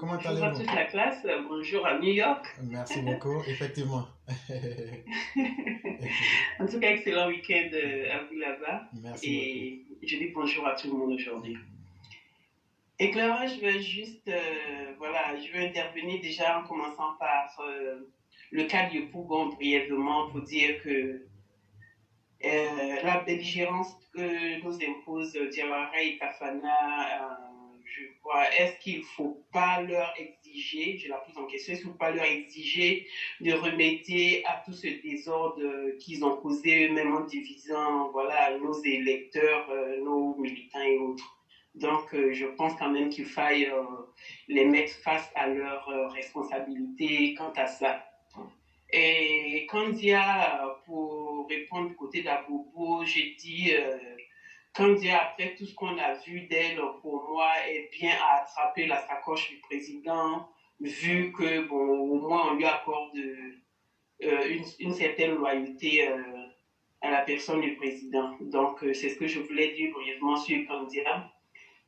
comment Bonjour à allez-vous? toute la classe, bonjour à New York. Merci beaucoup, effectivement. En tout cas, excellent week-end à vous là-bas. Merci beaucoup. Et je dis bonjour à tout le monde aujourd'hui. Et Clara, je veux juste, voilà, je veux intervenir déjà en commençant par le cas du Pougon brièvement pour dire que la belligérance que nous impose Diawara et Tafana, je vois, est-ce qu'il ne faut pas leur exiger, je la pose en question, est-ce qu'il ne faut pas leur exiger de remédier à tout ce désordre qu'ils ont causé eux-mêmes en divisant voilà, nos électeurs, nos militants et autres. Donc, je pense quand même qu'il faille les mettre face à leurs responsabilités quant à ça. Et Candia, pour répondre du côté d'Abobo, j'ai dit, Candia, après tout ce qu'on a vu d'elle, pour moi, est bien à attraper la sacoche du président, vu que, bon, au moins, on lui accorde une certaine loyauté à la personne du président. Donc, c'est ce que je voulais dire brièvement sur Candia.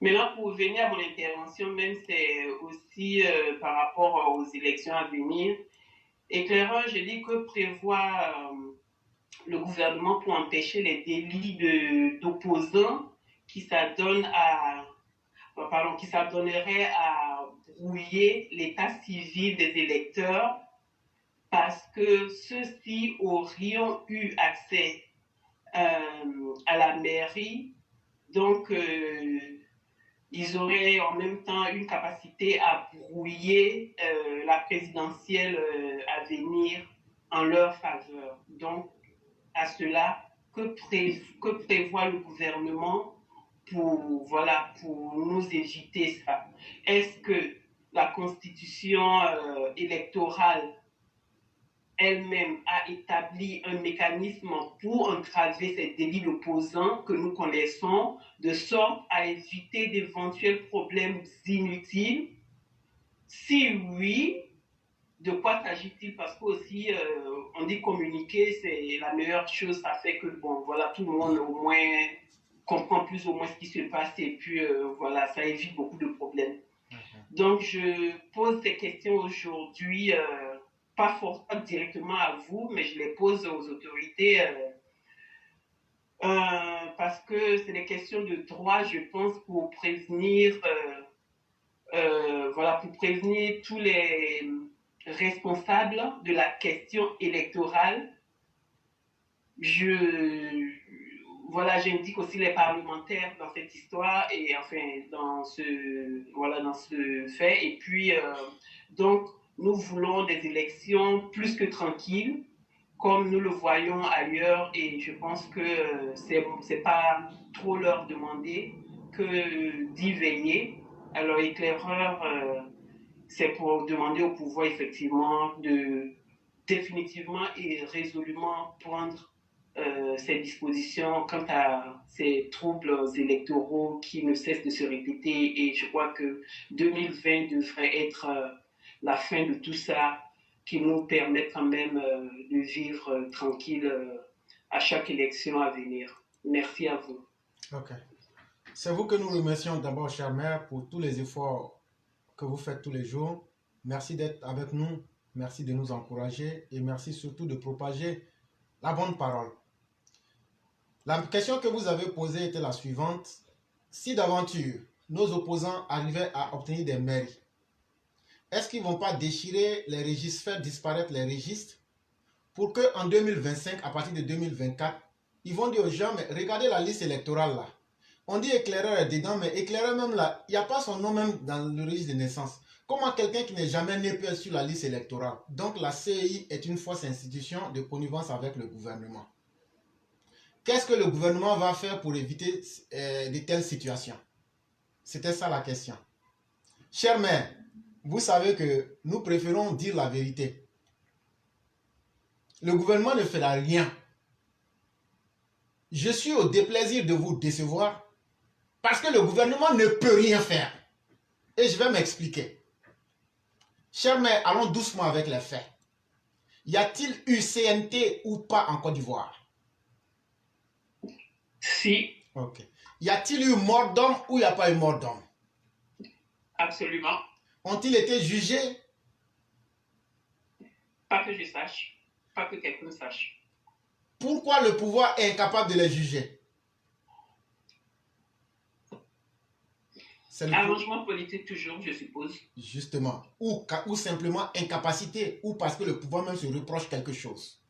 Maintenant, pour revenir à mon intervention, même c'est aussi par rapport aux élections à venir. Éclaireur, je dis que prévoit le gouvernement pour empêcher les délits d'opposants qui s'adonnent à pardon, qui s'adonneraient à brouiller l'état civil des électeurs parce que ceux-ci auraient eu accès à la mairie, donc ils auraient en même temps une capacité à brouiller la présidentielle à venir en leur faveur. Donc, à cela, que prévoit le gouvernement pour, voilà, pour nous éviter ça? Est-ce que la constitution électorale elle-même a établi un mécanisme pour entraver ces délits d'opposants que nous connaissons, de sorte à éviter d'éventuels problèmes inutiles? Si oui, de quoi s'agit-il? Parce que aussi, on dit communiquer, c'est la meilleure chose. Ça fait que, bon, voilà, tout le monde au moins comprend plus ou moins ce qui se passe et puis, voilà, ça évite beaucoup de problèmes. Donc, je pose ces questions aujourd'hui, pas forcément directement à vous, mais je les pose aux autorités parce que c'est des questions de droit, je pense, pour prévenir, voilà, pour prévenir tous les responsables de la question électorale. Je, voilà, j'indique aussi les parlementaires dans cette histoire et enfin dans ce, voilà, dans ce fait. Et puis, donc, nous voulons des élections plus que tranquilles, comme nous le voyons ailleurs, et je pense que c'est pas trop leur demander que d'y veiller. Alors, éclaireur, c'est pour demander au pouvoir effectivement de définitivement et résolument prendre ces dispositions quant à ces troubles électoraux qui ne cessent de se répéter. Et je crois que 2020 devrait être la fin de tout ça, qui nous permet quand même de vivre tranquille à chaque élection à venir. Merci à vous. Ok. C'est vous que nous remercions d'abord, chère mère, pour tous les efforts que vous faites tous les jours. Merci d'être avec nous, merci de nous encourager et merci surtout de propager la bonne parole. La question que vous avez posée était la suivante. Si d'aventure nos opposants arrivaient à obtenir des mairies, est-ce qu'ils ne vont pas déchirer les registres, faire disparaître les registres pour qu'en 2025, à partir de 2024, ils vont dire aux gens, mais regardez la liste électorale là. On dit éclaireur est dedans, mais éclaireur même là, il n'y a pas son nom même dans le registre de naissance. Comment quelqu'un qui n'est jamais né peut être sur la liste électorale? Donc la CEI est une fausse institution de connivence avec le gouvernement. Qu'est-ce que le gouvernement va faire pour éviter de telles situations? C'était ça la question. Chère mère, vous savez que nous préférons dire la vérité. Le gouvernement ne fera rien. Je suis au déplaisir de vous décevoir parce que le gouvernement ne peut rien faire. Et je vais m'expliquer. Chère mère, allons doucement avec les faits. Y a-t-il eu CNT ou pas en Côte d'Ivoire? Si. Ok. Y a-t-il eu mort d'homme ou il n'y a pas eu mort d'homme? Absolument. Ont-ils été jugés? Pas que je sache, pas que quelqu'un sache. Pourquoi le pouvoir est incapable de les juger? Arrangement politique toujours, je suppose. Justement. Ou simplement incapacité, ou parce que le pouvoir même se reproche quelque chose.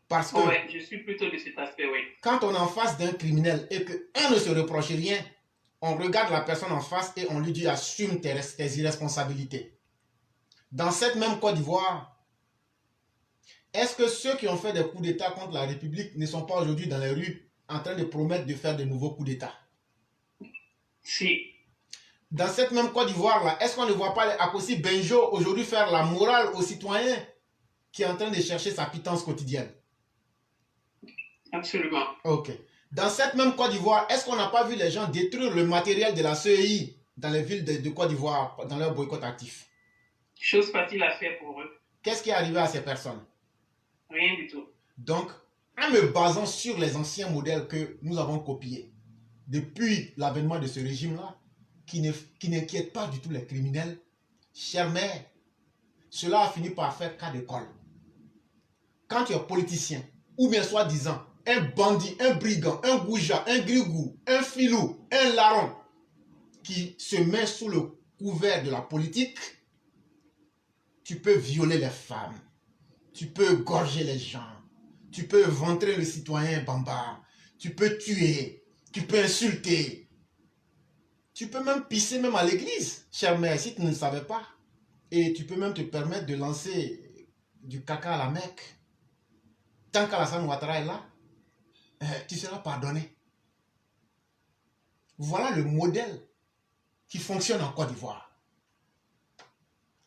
Parce que ouais, je suis plutôt de cet aspect, oui. Quand on est en face d'un criminel et qu'un ne se reproche rien, on regarde la personne en face et on lui dit assume tes irresponsabilités. Dans cette même Côte d'Ivoire, est-ce que ceux qui ont fait des coups d'État contre la République ne sont pas aujourd'hui dans les rues en train de promettre de faire de nouveaux coups d'État? Si. Dans cette même Côte d'Ivoire, est-ce qu'on ne voit pas Akossi Benjo aujourd'hui faire la morale aux citoyens qui est en train de chercher sa pitance quotidienne? Absolument. Ok. Dans cette même Côte d'Ivoire, est-ce qu'on n'a pas vu les gens détruire le matériel de la CEI dans les villes de Côte d'Ivoire, dans leur boycott actif? Chose facile à faire pour eux. Qu'est-ce qui est arrivé à ces personnes? Rien du tout. Donc, en me basant sur les anciens modèles que nous avons copiés, depuis l'avènement de ce régime-là, qui n'inquiète pas du tout les criminels, chère mère, cela a fini par faire cas d'école. Quand tu es politicien, ou bien soi-disant, un bandit, un brigand, un goujat, un grigou, un filou, un larron, qui se met sous le couvert de la politique, tu peux violer les femmes, tu peux gorger les gens, tu peux ventrer le citoyen bambard, tu peux tuer, tu peux insulter, tu peux même pisser même à l'église, chère mère, si tu ne le savais pas. Et tu peux même te permettre de lancer du caca à la Mecque. Tant qu'Alassane Ouattara est là, tu seras pardonné. Voilà le modèle qui fonctionne en Côte d'Ivoire.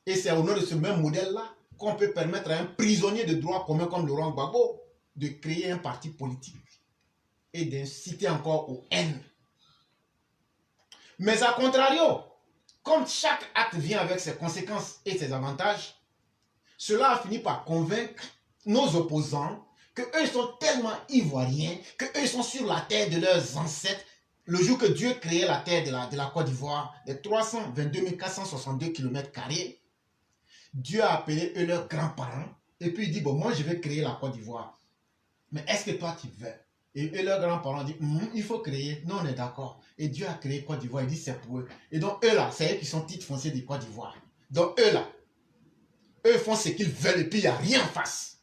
Et c'est au nom de ce même modèle-là qu'on peut permettre à un prisonnier de droit commun comme Laurent Gbagbo de créer un parti politique et d'inciter encore aux haines. Mais à contrario, comme chaque acte vient avec ses conséquences et ses avantages, cela a fini par convaincre nos opposants qu'eux sont tellement ivoiriens, qu'eux sont sur la terre de leurs ancêtres. Le jour que Dieu créait la terre de la Côte d'Ivoire, les 322 462 km², Dieu a appelé eux leurs grands-parents et puis il dit, bon, moi je vais créer la Côte d'Ivoire. Mais est-ce que toi tu veux? Et eux, leurs grands-parents disent, il faut créer. Non, on est d'accord. Et Dieu a créé Côte d'Ivoire, il dit, c'est pour eux. Et donc eux là, c'est eux qui sont titres fonciers de Côte d'Ivoire. Donc eux là, eux font ce qu'ils veulent et puis il n'y a rien en face.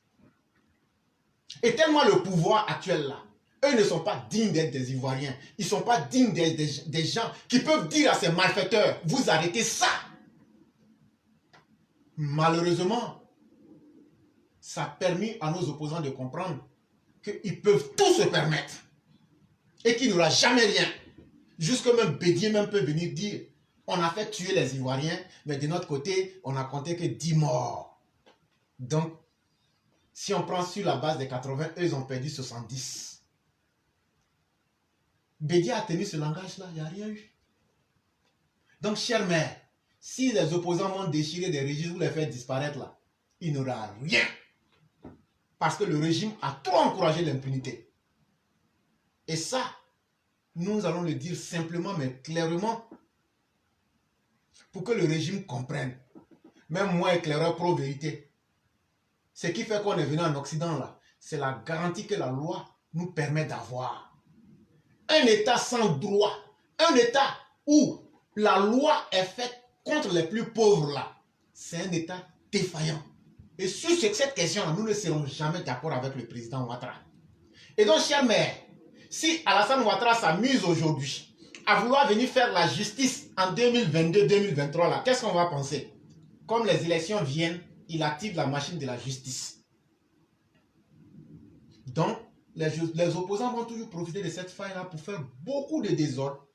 Et tellement le pouvoir actuel là, eux ne sont pas dignes d'être des Ivoiriens. Ils ne sont pas dignes d'être des gens qui peuvent dire à ces malfaiteurs, vous arrêtez ça. Malheureusement, ça a permis à nos opposants de comprendre qu'ils peuvent tout se permettre et qu'il n'y aura jamais rien. Jusque même Bédier même peut venir dire, on a fait tuer les Ivoiriens, mais de notre côté, on a compté que 10 morts. Donc, si on prend sur la base des 80, eux, ils ont perdu 70. Bédier a tenu ce langage-là, il n'y a rien eu. Donc, chère mère, si les opposants vont déchirer des registres ou les faire disparaître là, il n'y aura rien. Parce que le régime a trop encouragé l'impunité. Et ça, nous allons le dire simplement mais clairement pour que le régime comprenne. Même moi, éclaireur pro-vérité. Ce qui fait qu'on est venu en Occident là, c'est la garantie que la loi nous permet d'avoir. Un État sans droit, un État où la loi est faite contre les plus pauvres là, c'est un État défaillant. Et sur cette question-là, nous ne serons jamais d'accord avec le président Ouattara. Et donc, chère mère, si Alassane Ouattara s'amuse aujourd'hui à vouloir venir faire la justice en 2022-2023, là, qu'est-ce qu'on va penser? Comme les élections viennent, il active la machine de la justice. Donc, les opposants vont toujours profiter de cette faille-là pour faire beaucoup de désordre.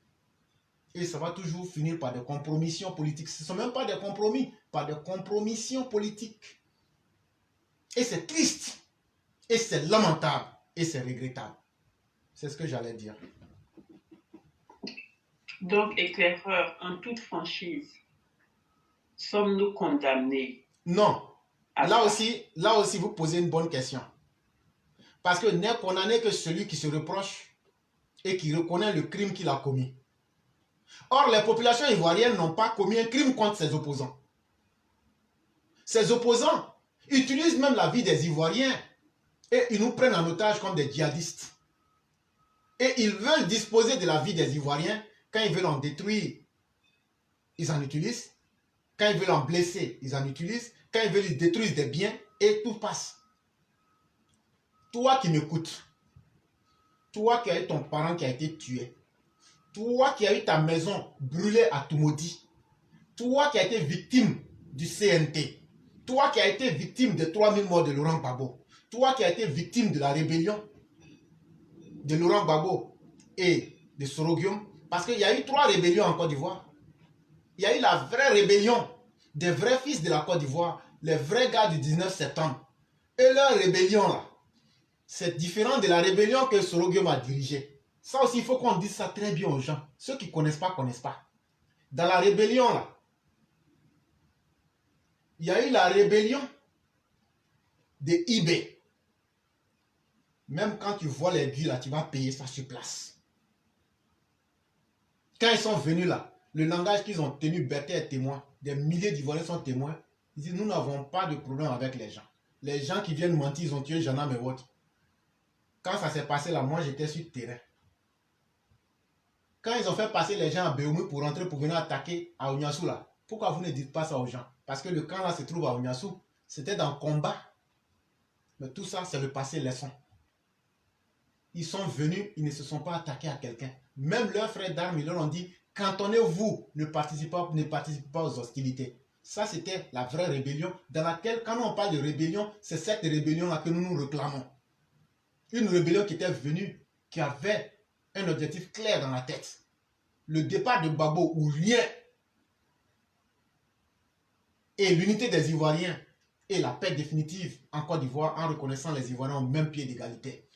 Et ça va toujours finir par des compromissions politiques. Ce ne sont même pas des compromis, par des compromissions politiques. Et c'est triste, et c'est lamentable, et c'est regrettable. C'est ce que j'allais dire. Donc, éclaireur, en toute franchise, sommes-nous condamnés? Non. Là aussi, vous posez une bonne question. Parce que n'est condamné que celui qui se reproche et qui reconnaît le crime qu'il a commis. Or, les populations ivoiriennes n'ont pas commis un crime contre ces opposants. Ces opposants utilisent même la vie des Ivoiriens et ils nous prennent en otage comme des djihadistes. Et ils veulent disposer de la vie des Ivoiriens. Quand ils veulent en détruire, ils en utilisent. Quand ils veulent en blesser, ils en utilisent. Quand ils veulent, ils détruisent des biens et tout passe. Toi qui m'écoutes, toi qui as eu ton parent qui a été tué, toi qui as eu ta maison brûlée à Toumoudi, toi qui as été victime du CNT, toi qui as été victime des 3000 morts de Laurent Gbagbo, toi qui as été victime de la rébellion de Laurent Gbagbo et de Soroguium, parce qu'il y a eu 3 rébellions en Côte d'Ivoire. Il y a eu la vraie rébellion des vrais fils de la Côte d'Ivoire, les vrais gars du 19 septembre. Et leur rébellion là, c'est différent de la rébellion que Soroguium a dirigée. Ça aussi, il faut qu'on dise ça très bien aux gens. Ceux qui ne connaissent pas, connaissent pas. Dans la rébellion là, il y a eu la rébellion de eBay. Même quand tu vois les guilles là, tu vas payer ça sur place. Quand ils sont venus là, le langage qu'ils ont tenu, Berthet est témoin, des milliers d'Ivoiriens sont témoins. Ils disent, nous n'avons pas de problème avec les gens. Les gens qui viennent mentir, ils ont tué Jana et autres. Quand ça s'est passé là, moi j'étais sur le terrain. Quand ils ont fait passer les gens à Béoumou pour rentrer, pour venir attaquer à Ouniassou là, pourquoi vous ne dites pas ça aux gens? Parce que le camp là se trouve à Ouniassou. C'était dans le combat. Mais tout ça, c'est le passé leçon. Ils sont venus, ils ne se sont pas attaqués à quelqu'un. Même leurs frères d'armes, ils leur ont dit, cantonnez-vous, ne participez pas aux hostilités. Ça, c'était la vraie rébellion, dans laquelle, quand on parle de rébellion, c'est cette rébellion-là que nous nous réclamons. Une rébellion qui était venue, qui avait un objectif clair dans la tête. Le départ de Gbagbo ou rien. Et l'unité des Ivoiriens et la paix définitive en Côte d'Ivoire en reconnaissant les Ivoiriens au même pied d'égalité.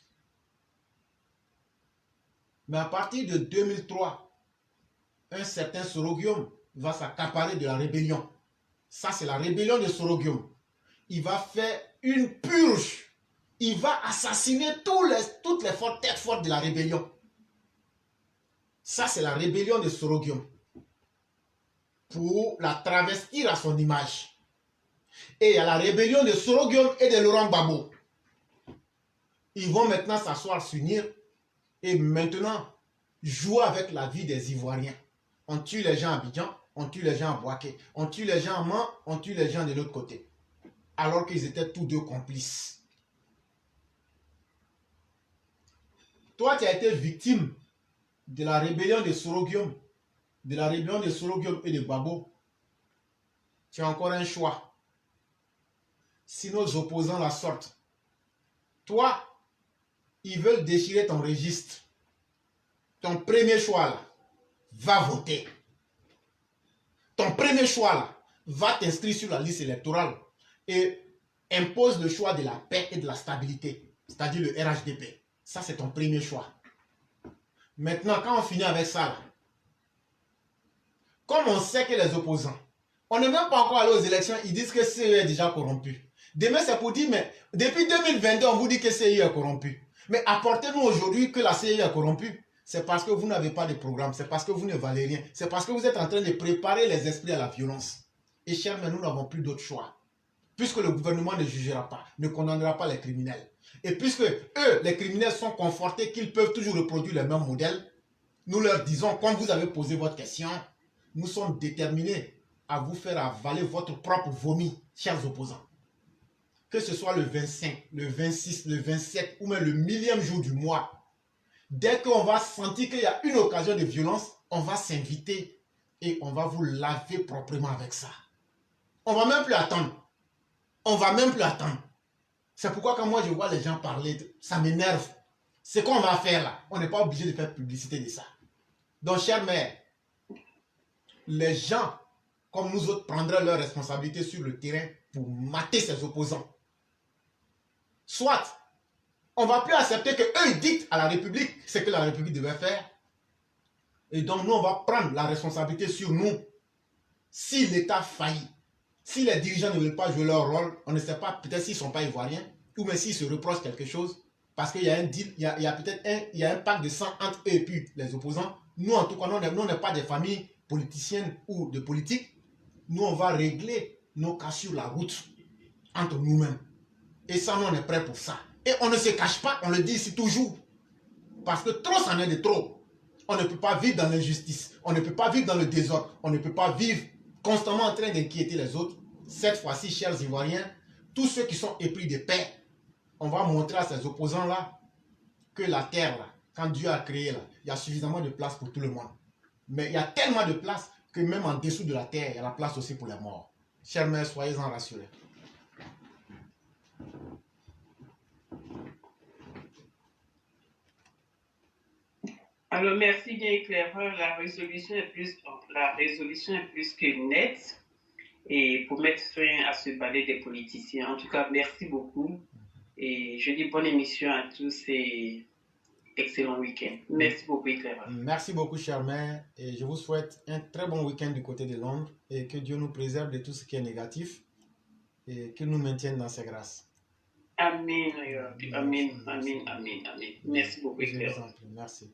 Mais à partir de 2003, un certain Soroguium va s'accaparer de la rébellion. Ça, c'est la rébellion de Soroguium. Il va faire une purge. Il va assassiner toutes les têtes fortes de la rébellion. Ça, c'est la rébellion de Soroguium. Pour la travestir à son image. Et il y a la rébellion de Soroguium et de Laurent Gbagbo. Ils vont maintenant s'asseoir, s'unir et maintenant jouer avec la vie des Ivoiriens. On tue les gens à Abidjan, on tue les gens à Bouaké, on tue les gens à Mans, on tue les gens de l'autre côté. Alors qu'ils étaient tous deux complices. Toi, tu as été victime de la rébellion de Soroguium, et de Gbagbo. Tu as encore un choix. Si nos opposants la sortent, toi, ils veulent déchirer ton registre. Ton premier choix là, va voter. Ton premier choix là, va t'inscrire sur la liste électorale et impose le choix de la paix et de la stabilité, c'est-à-dire le RHDP. Ça, c'est ton premier choix. Maintenant, quand on finit avec ça là, comme on sait que les opposants, on n'est même pas encore allé aux élections, ils disent que CE est déjà corrompu. Demain, c'est pour dire, mais depuis 2022, on vous dit que CE est corrompu. Mais apportez-nous aujourd'hui que la CE est corrompue. C'est parce que vous n'avez pas de programme, c'est parce que vous ne valez rien, c'est parce que vous êtes en train de préparer les esprits à la violence. Et chers, mais nous n'avons plus d'autre choix. Puisque le gouvernement ne jugera pas, ne condamnera pas les criminels. Et puisque eux, les criminels, sont confortés qu'ils peuvent toujours reproduire le même modèle, nous leur disons, comme vous avez posé votre question, nous sommes déterminés à vous faire avaler votre propre vomi, chers opposants. Que ce soit le 25, le 26, le 27 ou même le 1000e jour du mois, dès qu'on va sentir qu'il y a une occasion de violence, on va s'inviter et on va vous laver proprement avec ça. On ne va même plus attendre. On ne va même plus attendre. C'est pourquoi quand moi je vois les gens parler, ça m'énerve. Ce qu'on va faire là, on n'est pas obligé de faire publicité de ça. Donc, chère mère, les gens, comme nous autres, prendraient leurs responsabilités sur le terrain pour mater ses opposants. Soit, on ne va plus accepter qu'eux dictent à la République ce que la République devait faire. Et donc, nous, on va prendre la responsabilité sur nous. Si l'État faillit, si les dirigeants ne veulent pas jouer leur rôle, on ne sait pas, peut-être s'ils ne sont pas ivoiriens, ou même s'ils se reprochent quelque chose, parce qu'il y a un deal, il y a peut-être un pacte de sang entre eux et puis les opposants, Nous, en tout cas, nous, on n'est pas des familles politiciennes ou de politiques. Nous, on va régler nos cas sur la route entre nous-mêmes. Et ça, nous, on est prêts pour ça. Et on ne se cache pas, on le dit ici toujours. Parce que trop, c'en est de trop. On ne peut pas vivre dans l'injustice. On ne peut pas vivre dans le désordre. On ne peut pas vivre constamment en train d'inquiéter les autres. Cette fois-ci, chers Ivoiriens, tous ceux qui sont épris de paix, on va montrer à ces opposants-là que la terre, là, quand Dieu a créé, là, il y a suffisamment de place pour tout le monde. Mais il y a tellement de place que même en dessous de la terre, il y a la place aussi pour les morts. Chers mères, soyez-en rassurés. Alors, merci bien éclaireur. La résolution est plus que nette et pour mettre fin à ce balai des politiciens. En tout cas, merci beaucoup. Et je dis bonne émission à tous et excellent week-end. Merci beaucoup, éclaireur. Merci beaucoup, chère mère. Et je vous souhaite un très bon week-end du côté de Londres et que Dieu nous préserve de tout ce qui est négatif et qu'il nous maintienne dans ses grâces. Amen, amen, amen, amen, amen. Merci beaucoup, éclaireur. Merci.